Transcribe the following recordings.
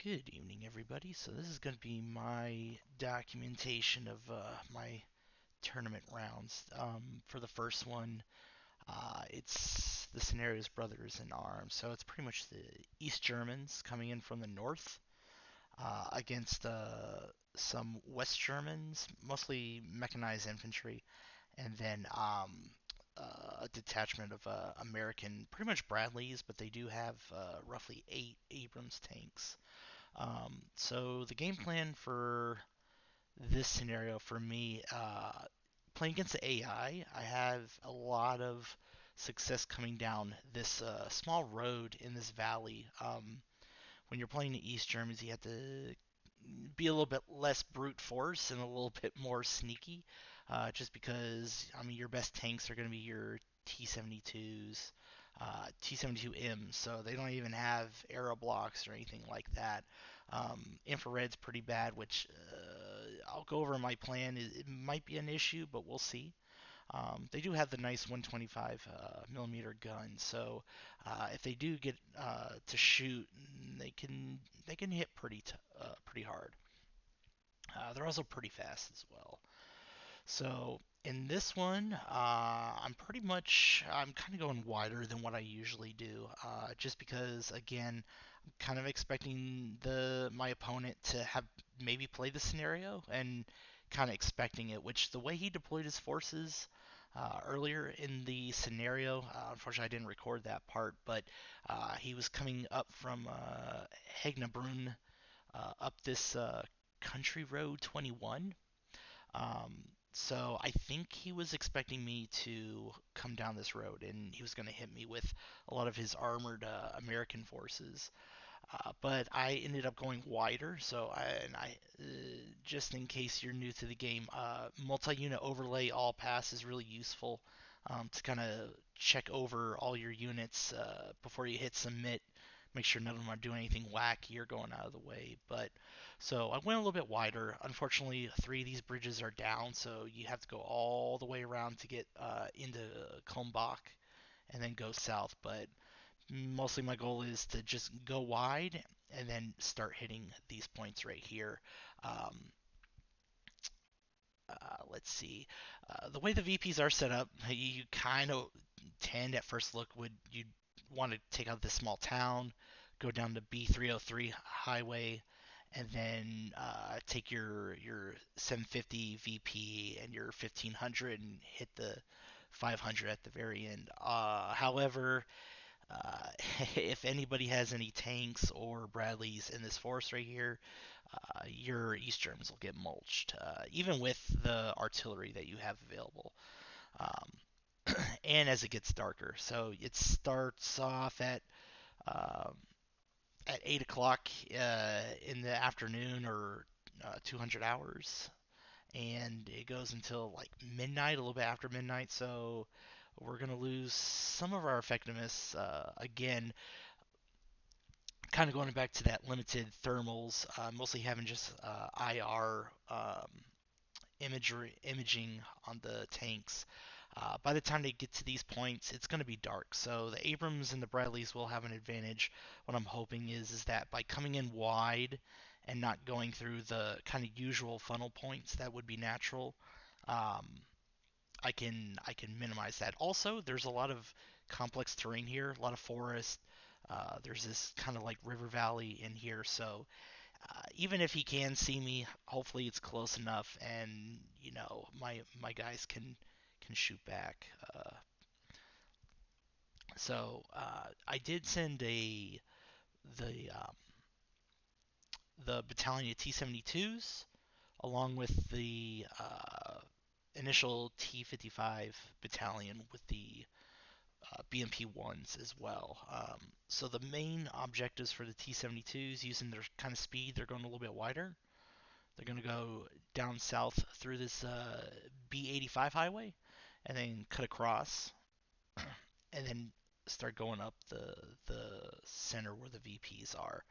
Good evening, everybody. So this is going to be my documentation of my tournament rounds. For the first one, it's the scenarios Brothers in Arms. So it's pretty much the East Germans coming in from the north against some West Germans, mostly mechanized infantry, and then a detachment of American, pretty much Bradleys, but they do have roughly 8 Abrams tanks. So the game plan for this scenario for me, playing against the AI, I have a lot of success coming down this small road in this valley. When you're playing the East Germans, you have to be a little bit less brute force and a little bit more sneaky, just because I mean your best tanks are going to be your T-72s, T-72Ms, so they don't even have arrow blocks or anything like that. Infrared's pretty bad, which I'll go over my plan. It might be an issue, but we'll see. They do have the nice 125 millimeter gun, so if they do get to shoot, they can hit pretty hard. They're also pretty fast as well. So in this one, I'm kind of going wider than what I usually do, just because again, I'm kind of expecting the my opponent to have maybe play the scenario and kind of expecting it. Which the way he deployed his forces earlier in the scenario, unfortunately I didn't record that part, but he was coming up from Hegnabrunn up this country road 21. So I think he was expecting me to come down this road, and he was going to hit me with a lot of his armored American forces. But I ended up going wider. So just in case you're new to the game, multi-unit overlay all pass is really useful to kind of check over all your units before you hit submit. Make sure none of them are doing anything wacky or going out of the way. But so I went a little bit wider. Unfortunately, 3 of these bridges are down, so you have to go all the way around to get into Kulmbach and then go south. But mostly my goal is to just go wide and then start hitting these points right here. Um, let's see. The way the VPs are set up, you kind of tend at first look would you want to take out this small town, go down to B303 highway, and then take your 750 VP and your 1500 and hit the 500 at the very end. However, uh, if anybody has any tanks or Bradleys in this forest right here, your East Germans will get mulched, even with the artillery that you have available. And as it gets darker, so it starts off um, at 8 o'clock in the afternoon or 200 hours, and it goes until like midnight, a little bit after midnight. So we're gonna lose some of our effectiveness again, kind of going back to that limited thermals, mostly having just IR imaging on the tanks. By the time they get to these points, it's going to be dark. So the Abrams and the Bradleys will have an advantage. What I'm hoping is that by coming in wide and not going through the kind of usual funnel points that would be natural, um, I can minimize that. Also, there's a lot of complex terrain here, a lot of forest. There's this kind of like river valley in here, so even if he can see me, hopefully it's close enough, and my guys can shoot back. So I did send the battalion of T-72s along with the initial T-55 battalion with the BMP ones as well. So the main objectives for the T-72s, using their kind of speed, they're going a little bit wider. They're going to go down south through this B85 highway, and then cut across, and then start going up the center where the VPs are.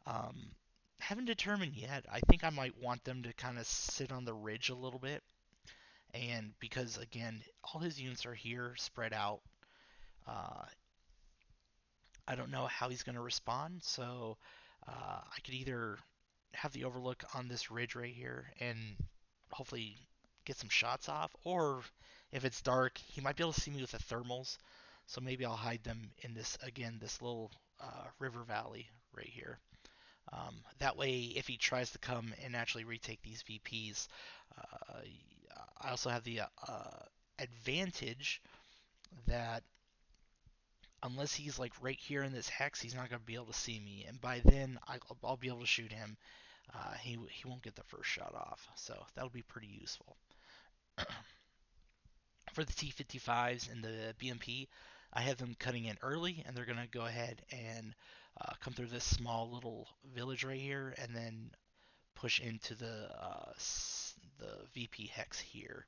Um, haven't determined yet. I think I might want them to kind of sit on the ridge a little bit, and because again, all his units are here, spread out. Uh, I don't know how he's going to respond, so I could either have the overlook on this ridge right here and hopefully get some shots off, or if it's dark, he might be able to see me with the thermals. So maybe I'll hide them in this again, this little river valley right here. That way, if he tries to come and actually retake these VPs, uh, I also have the advantage that unless he's like right here in this hex, he's not going to be able to see me, and by then I'll be able to shoot him. He won't get the first shot off, so that'll be pretty useful. For the T55s and the BMP, I have them cutting in early, and they're going to go ahead and come through this small little village right here, and then push into the VP hex here.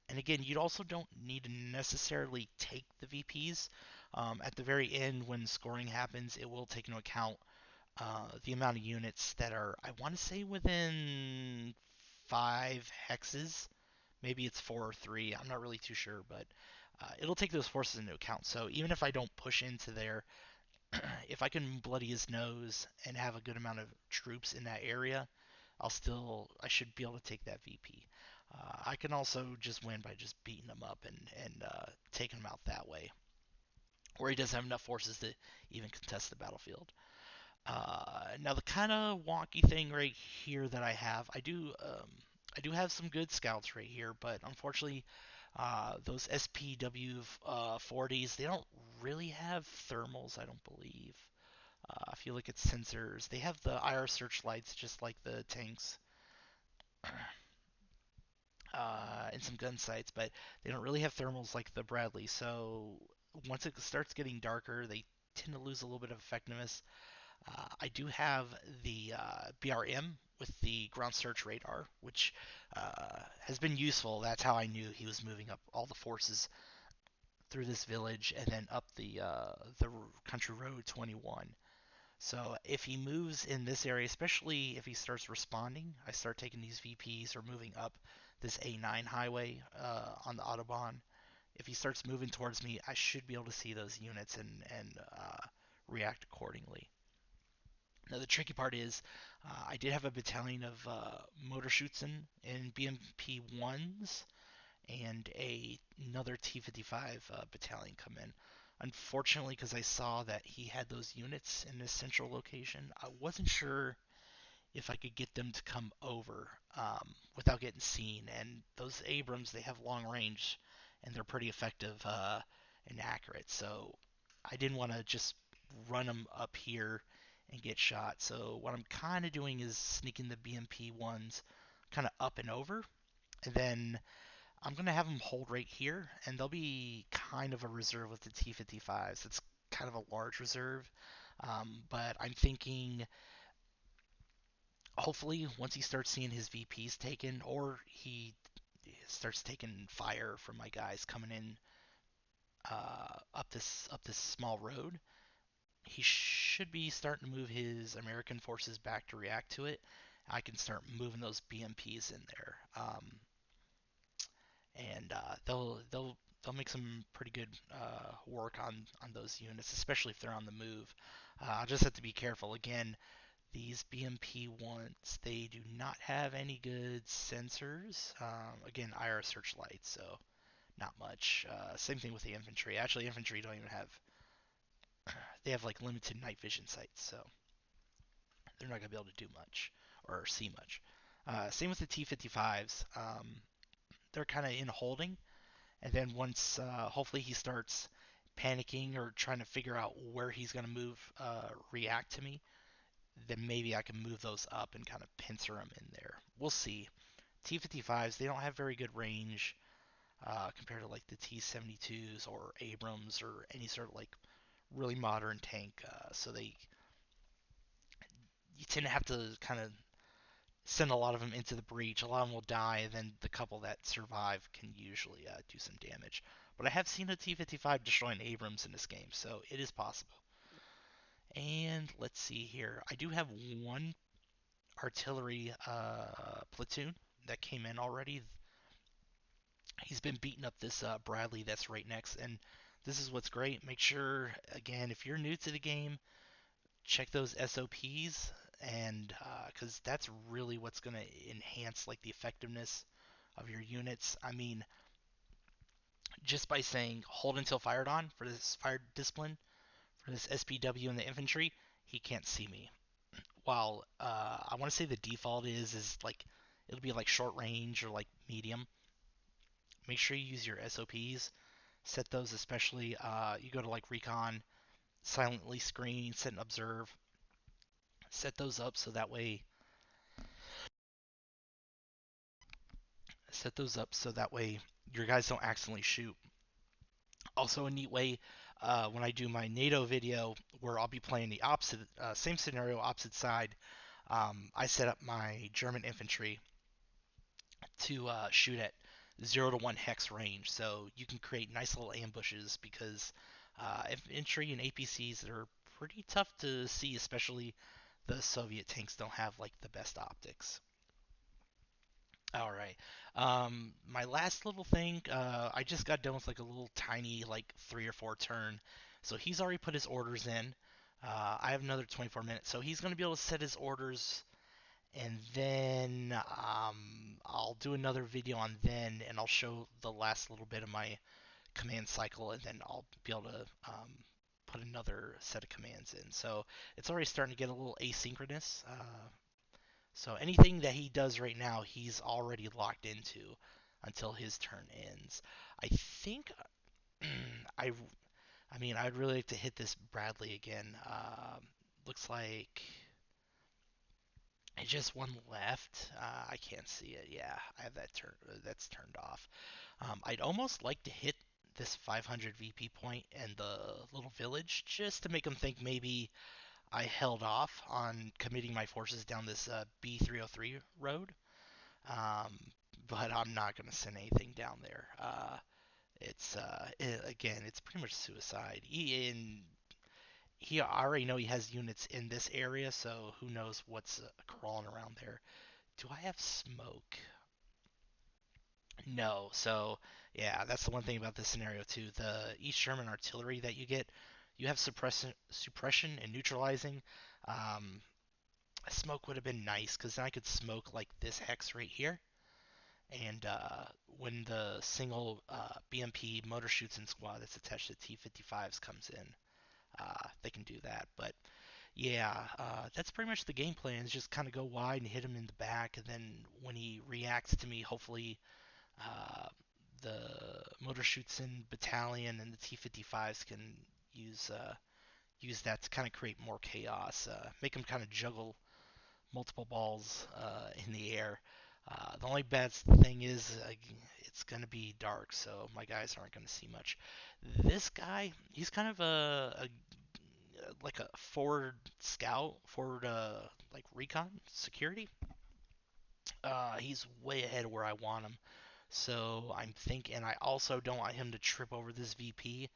And again, you also don't need to necessarily take the VPs. At the very end, when scoring happens, it will take into account the amount of units that are, I want to say, within 5 hexes. Maybe it's 4 or 3. I'm not really too sure, but it'll take those forces into account. So even if I don't push into there, if I can bloody his nose and have a good amount of troops in that area, I should be able to take that VP. I can also just win by just beating him up and taking him out that way, where he doesn't have enough forces to even contest the battlefield. Now the kind of wonky thing right here that I do have some good scouts right here, but unfortunately, those SPW 40s, they don't really have thermals, I don't believe. If you look at sensors, they have the IR searchlights just like the tanks, and some gun sights, but they don't really have thermals like the Bradley. So once it starts getting darker, they tend to lose a little bit of effectiveness. I do have the BRM with the ground search radar, which has been useful. That's how I knew he was moving up all the forces through this village and then up the country road 21. So if he moves in this area, especially if he starts responding, I start taking these VPs or moving up this A9 highway on the Autobahn. If he starts moving towards me, I should be able to see those units and react accordingly. Now the tricky part is, I did have a battalion of motor Schutzen in BMP ones and another T55 battalion come in. Unfortunately, because I saw that he had those units in this central location, I wasn't sure if I could get them to come over without getting seen. And those Abrams, they have long range and they're pretty effective and accurate. So I didn't want to just run them up here and get shot. So what I'm kind of doing is sneaking the BMP ones kind of up and over, and then I'm going to have them hold right here, and they'll be kind of a reserve with the T55s. It's kind of a large reserve, but I'm thinking hopefully once he starts seeing his VPs taken, or he starts taking fire from my guys coming in up this small road, he should be starting to move his American forces back to react to it. I can start moving those BMPs in there, and they'll make some pretty good work on those units, especially if they're on the move. I'll just have to be careful. Again, these BMP ones, they do not have any good sensors. Again, IR searchlights, so not much. Same thing with the infantry. Actually, infantry don't even have. They have like limited night vision sights, so they're not gonna be able to do much or see much. Same with the T55s. They're kind of in holding, and then once hopefully he starts panicking or trying to figure out where he's gonna move, react to me, then maybe I can move those up and kind of pincer them in there. We'll see. T55s, they don't have very good range compared to like the T72s or Abrams or any sort of like really modern tank. So you tend to have to kind of send a lot of them into the breach. A lot of them will die, and then the couple that survive can usually do some damage. But I have seen a T55 destroying Abrams in this game, so it is possible. And let's see here. I do have one artillery platoon that came in already. He's been beating up this Bradley that's right next, and this is what's great. Make sure, again, if you're new to the game, check those SOPs. and because that's really what's going to enhance like the effectiveness of your units. I mean, just by saying hold until fired on for this fire discipline for this SPW in the infantry, he can't see me. While I want to say the default is like it'll be like short range or like medium. Make sure you use your SOPs. Set those especially. You go to like recon, silently screen, set and observe. Set those up so that way. Set those up so that way your guys don't accidentally shoot. Also, a neat way when I do my NATO video where I'll be playing the opposite, same scenario, opposite side. I set up my German infantry to shoot at 0 to 1 hex range, so you can create nice little ambushes because infantry and APCs are pretty tough to see, especially the Soviet tanks don't have like the best optics. All right. My last little thing, I just got done with like a little tiny like 3 or 4 turn, so he's already put his orders in. I have another 24 minutes, so he's gonna be able to set his orders, and then I'll do another video on then, and I'll show the last little bit of my command cycle, and then I'll be able to put another set of commands in. So it's already starting to get a little asynchronous. So anything that he does right now, he's already locked into until his turn ends. I think I I mean I'd really like to hit this Bradley again. Looks like it's just one left. I can't see it. Yeah, I have that that's turned off. I'd almost like to hit this 500 VP point and the little village just to make them think maybe I held off on committing my forces down this B303 road. Um, but I'm not going to send anything down there. Again, it's pretty much suicide. He already know he has units in this area, so who knows what's crawling around there. Do I have smoke? No. So yeah, that's the one thing about this scenario too. The East German artillery that you get, you have suppression and neutralizing. Um, Smoke would have been nice because then I could smoke like this hex right here. And when the single BMP motor shoots in squad that's attached to T-55s comes in, they can do that. But yeah, that's pretty much the game plan. Is just kind of go wide and hit him in the back, and then when he reacts to me, hopefully uh, the motor shoots in battalion and the T-55s can use use that to kind of create more chaos, make him kind of juggle multiple balls in the air. The only bad thing is it's going to be dark, so my guys aren't going to see much. This guy, he's kind of a like a forward scout, forward like recon security. He's way ahead of where I want him. So I'm thinking, I also don't want him to trip over this VP.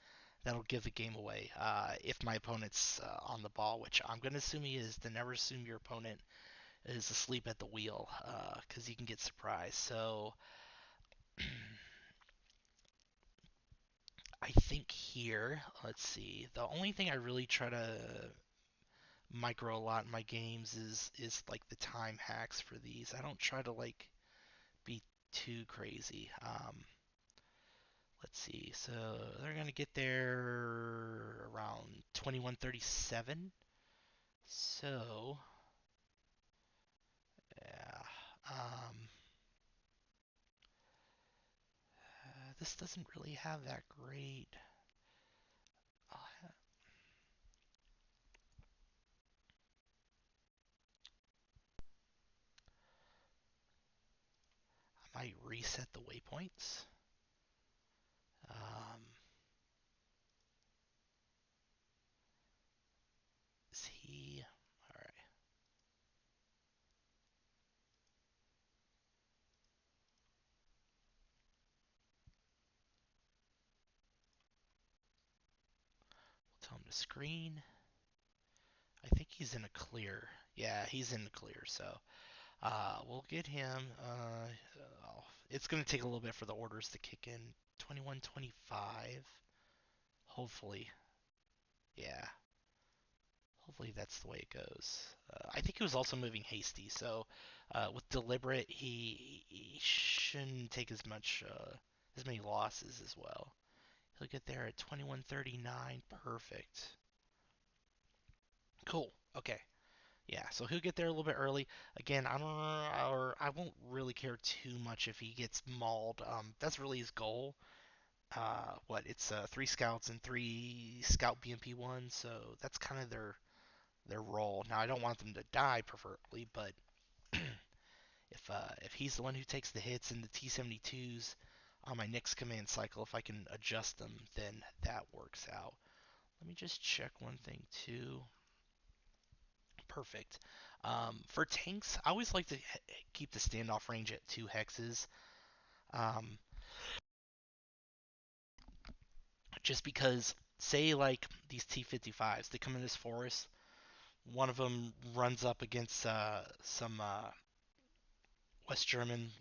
That'll give the game away if my opponent's on the ball, which I'm going to assume he is. To never assume your opponent is asleep at the wheel because you can get surprised. So I think here, let's see. The only thing I really try to micro a lot in my games is like the time hacks for these. I don't try to like be too crazy. Let's see. So they're gonna get there around 21:37. So yeah. Um, this doesn't really have that great. I might reset the waypoints. Um, is he? All right. We'll tell him to screen. I think he's in a clear. Yeah, he's in the clear. So we'll get him. It's going to take a little bit for the orders to kick in. 21:25. Hopefully. Yeah. Hopefully that's the way it goes. I think he was also moving hasty, so with deliberate, he shouldn't take as many losses as well. He'll get there at 21:39. Perfect. Cool. Okay. Yeah, so he'll get there a little bit early. Again, I don't or I won't really care too much if he gets mauled. That's really his goal. It's three scouts and three scout BMP ones, so that's kind of their role. Now, I don't want them to die, preferably, but if he's the one who takes the hits in the T-72s on my next command cycle, if I can adjust them, then that works out. Let me just check one thing too. Perfect. For tanks, I always like to keep the standoff range at 2 hexes, um, just because, say, like these T-55s, they come in this forest. One of them runs up against some West German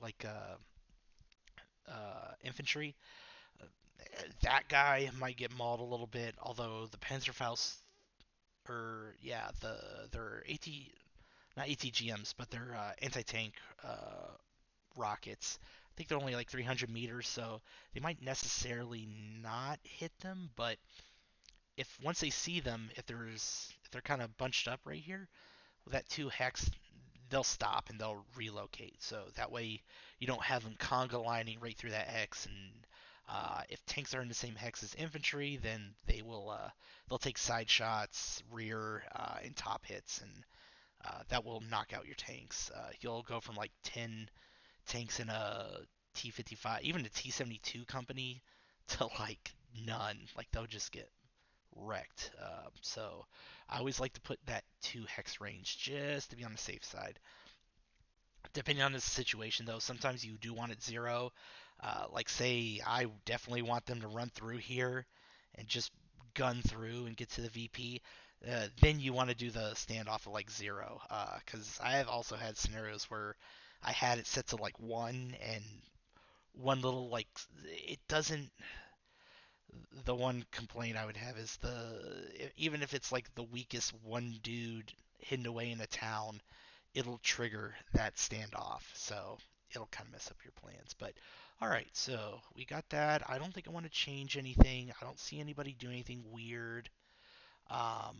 infantry. Uh, that guy might get mauled a little bit, although the Panzerfaust, or yeah, they're not ATGMs, but they're anti-tank rockets. I think they're only like 300 meters, so they might necessarily not hit them. But if once they see them, if they're kind of bunched up right here, with that 2 hex, they'll stop and they'll relocate. So that way you don't have them conga lining right through that hex. And if tanks are in the same hex as infantry, then they'll take side shots, rear, and top hits, and that will knock out your tanks. You'll go from like 10 tanks in a T-55, even a T-72 company, to like none. Like they'll just get wrecked. So I always like to put that 2 hex range just to be on the safe side. Depending on the situation, though, sometimes you do want it 0. Like, say, I definitely want them to run through here and just gun through and get to the VP. Then you want to do the standoff of like 0. Because I have also had scenarios where I had it set to like 1, and one little, like, it doesn't. The one complaint I would have is even if it's like the weakest one dude hidden away in a town, it'll trigger that standoff. So it'll kind of mess up your plans. But all right, so we got that. I don't think I want to change anything. I don't see anybody do anything weird. Um,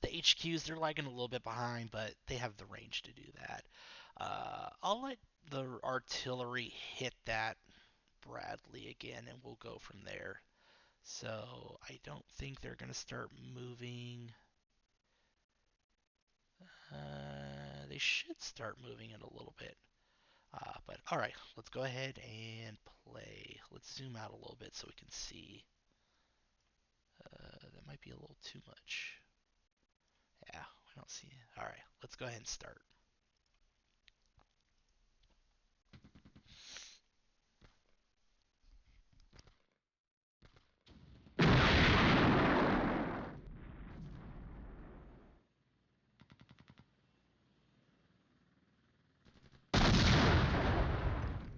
the HQs, they're lagging a little bit behind, but they have the range to do that. I'll let the artillery hit that Bradley again, and we'll go from there. So I don't think they're going to start moving. They should start moving in a little bit. But all right, let's go ahead and play. Let's zoom out a little bit so we can see. That might be a little too much. Yeah, we don't see it. All right, let's go ahead and start.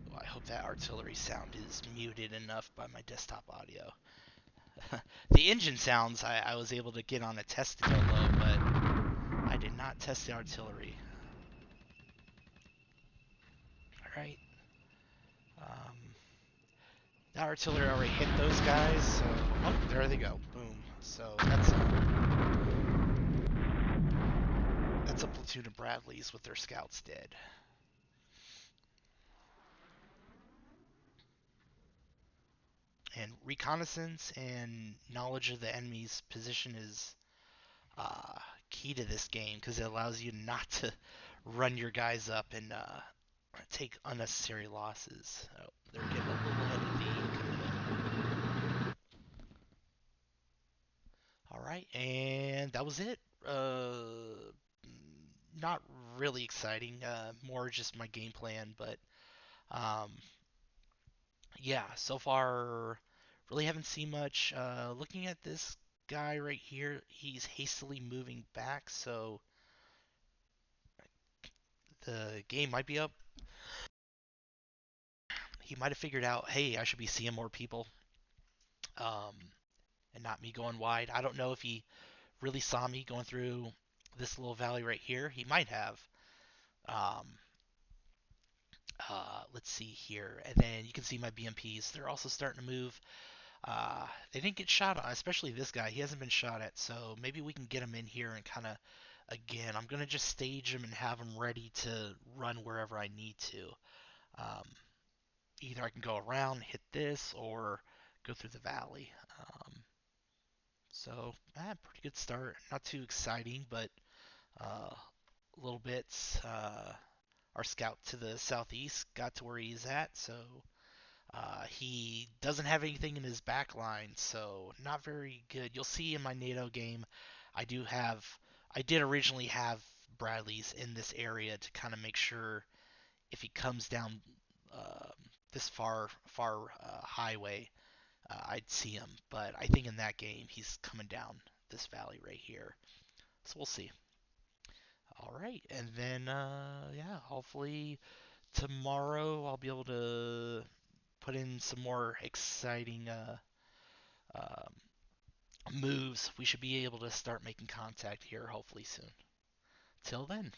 Well, I hope that artillery sound is muted enough by my desktop audio. The engine sounds I was able to get on a test to go low, but I did not test the artillery. All right. Um, The artillery already hit those guys, so oh, there they go. Boom. So that's a platoon of Bradleys with their scouts dead. And reconnaissance and knowledge of the enemy's position is key to this game because it allows you not to run your guys up and take unnecessary losses. Oh, they're getting a little ahead of All right, and that was it. Not really exciting. More just my game plan, but um, yeah. So far, really haven't seen much. Looking at this guy right here, he's hastily moving back, so the game might be up. He might have figured out, hey, I should be seeing more people, um, and not me going wide. I don't know if he really saw me going through this little valley right here, he might have. Um, let's see here, and then you can see my BMPs. They're also starting to move. They didn't get shot on, especially this guy. He hasn't been shot at, so maybe we can get him in here and kind of, again, I'm gonna just stage him and have him ready to run wherever I need to. Um, Either I can go around, hit this, or go through the valley. Pretty good start. Not too exciting, but a little bit. Our scout to the southeast got to where he's at, so he doesn't have anything in his back line, so not very good. You'll see in my NATO game, I do have, I did originally have Bradleys in this area to kind of make sure if he comes down uh, this far highway, I'd see him. But I think in that game, he's coming down this valley right here. So we'll see. All right, and then yeah, hopefully tomorrow I'll be able to put in some more exciting um, moves. We should be able to start making contact here hopefully soon. Till then.